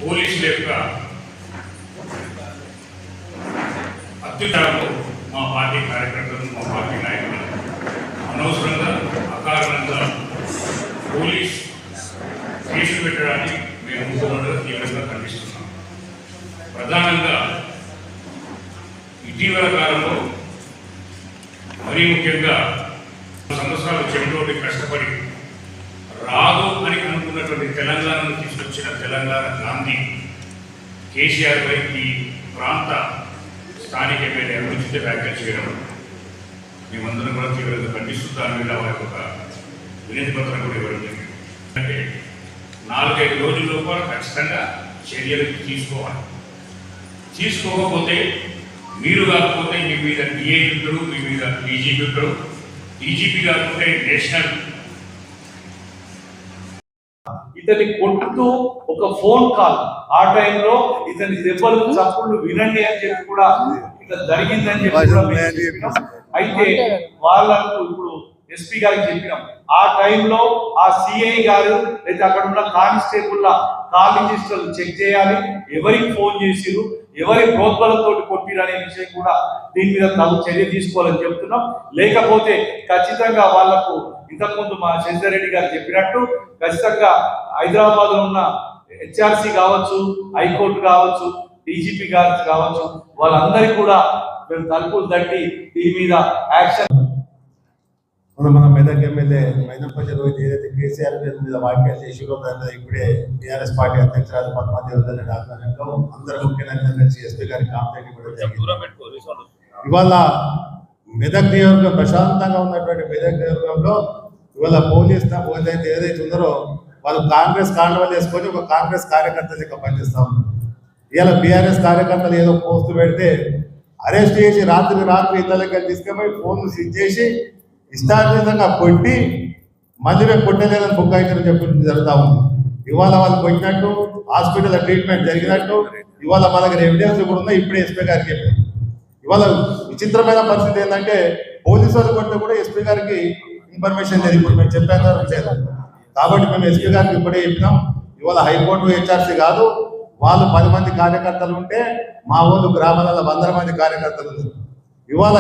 పోలీసుల యొక్క అత్యుత్తరంలో మా పార్టీ కార్యకర్తలు, మా పార్టీ నాయకులు అనవసరంగా అకారణంగా పోలీస్ కేసులు పెట్టడానికి మేము తీవ్రంగా ఖండిస్తున్నాం. ప్రధానంగా ఇటీవల కాలంలో మరీ ముఖ్యంగా సంవత్సరాలు చెమటోటి కష్టపడి రాదు అని అనుకున్నటువంటి తెలంగాణను తీసుకొచ్చిన తెలంగాణ గాంధీ కేసీఆర్ పై ఈ ప్రాంత స్థానిక ఎమ్మెల్యే అనుచిత వ్యాఖ్యలు చేయడం మేమందరం కూడా తీవ్రంగా ఖండిస్తూ దాని మీద వారికి ఒక వినతి పత్రం కూడా ఇవ్వడం జరిగింది. అంటే 4-5 రోజుల లోపల ఖచ్చితంగా చర్యలు తీసుకోకపోతే మీరు కాకపోతే మీ మీద డిఐ ఉంటాడు, మీ మీద డీజీపీ ఉంటాడు, డీజీపీ కాకపోతే నేషనల్. ఇతని కొట్టుతూ ఒక ఫోన్ కాల్ ఆ టైంలో ఇతని దెబ్బలు చప్పుళ్ళు వినండి అని చెప్పి కూడా ఇట్లా జరిగిందని చెప్పి అయితే వాళ్ళకు ఇప్పుడు ఎస్పీ గారికి చెప్పినాం. ఆ టైంలో ఆ సిఐ గారు లేదా అక్కడ ఉన్న కానిస్టేబుల్ కాల్ రిజిస్టర్లు చెక్ చేయాలి, ఎవరికి ఫోన్ చేసిరు, ఎవరి ప్రోద్బలంతో కొట్టిరు అనే విషయం కూడా దీని మీద తగు చర్య తీసుకోవాలని చెప్తున్నాం. లేకపోతే ఖచ్చితంగా వాళ్లకు ఇంతకుముందు మా శశిధర్ గారు చెప్పినట్టు ఖచ్చితంగా హైదరాబాద్ లో ఉన్న హెచ్ఆర్సీ కావచ్చు, హైకోర్టు కావచ్చు, డీజీపీ గారు కావచ్చు, వాళ్ళందరికీ కూడా మేము తలుపులు తట్టి దీని మీద యాక్షన్. మన మెదక్ ఎమ్మెల్యే మైనంపల్లి రోహిత్ ఏదైతే కేసీఆర్ మీద వ్యాఖ్యలు చేసిరో దాని మీద ఇప్పుడే టీఆర్ఎస్ పార్టీ అధ్యక్షురాలు పద్మాదేవి ఆధ్వర్యంలో అందరూ ముఖ్యంగా కలిసి ఎస్పీ గారికి కాంప్లైంట్ ఇవ్వడం జరిగింది. ఇవాళ మెదక్ నియోజకవర్గం ప్రశాంతంగా ఉన్నటువంటి మెదక్ నియోజకవర్గంలో ఇవాళ పోలీస్ ఏదైతే ఉందరో వాళ్ళు కాంగ్రెస్ కాండవాలు వేసుకొని ఒక కాంగ్రెస్ కార్యకర్తలు లెక్క పనిచేస్తా ఉన్నారు. ఇవాళ బీఆర్ఎస్ కార్యకర్తలు ఏదో పోస్టులు పెడితే అరెస్ట్ చేసి రాత్రి ఇళ్ళకి తీసుకుపోయి ఫోన్లు స్విచ్ చేసి ఇష్టార్థంగా కొట్టి మళ్ళీ మేము కొట్టలేదని బుక్ అవుతారని చెప్పి జరుగుతూ ఉంది. ఇవాళ వాళ్ళు కొట్టినట్టు హాస్పిటల్లో ట్రీట్మెంట్ జరిగినట్టు ఇవాళ మా దగ్గర ఎవిడెన్స్ కూడా ఉన్నాయి. ఇప్పుడే ఎస్పీ గారికి చెప్పారు. ఇవాళ విచిత్రమైన పరిస్థితి ఏంటంటే పోలీసు వాళ్ళు కొట్టిన కూడా ఎస్పీ గారికి ఇన్ఫర్మేషన్ లేదు. ఇప్పుడు మేము చెప్పాను లేదు కాబట్టి మేము ఎస్పీ గారికి ఇప్పుడే చెప్పినాం. ఇవాళ హైకోర్టు హెచ్ఆర్సీ కాదు, వాళ్ళు 10 మంది కార్యకర్తలు ఉంటే మా ఊళ్ళు గ్రామాలలో 100 మంది కార్యకర్తలు ఉన్నారు. ఇవాళ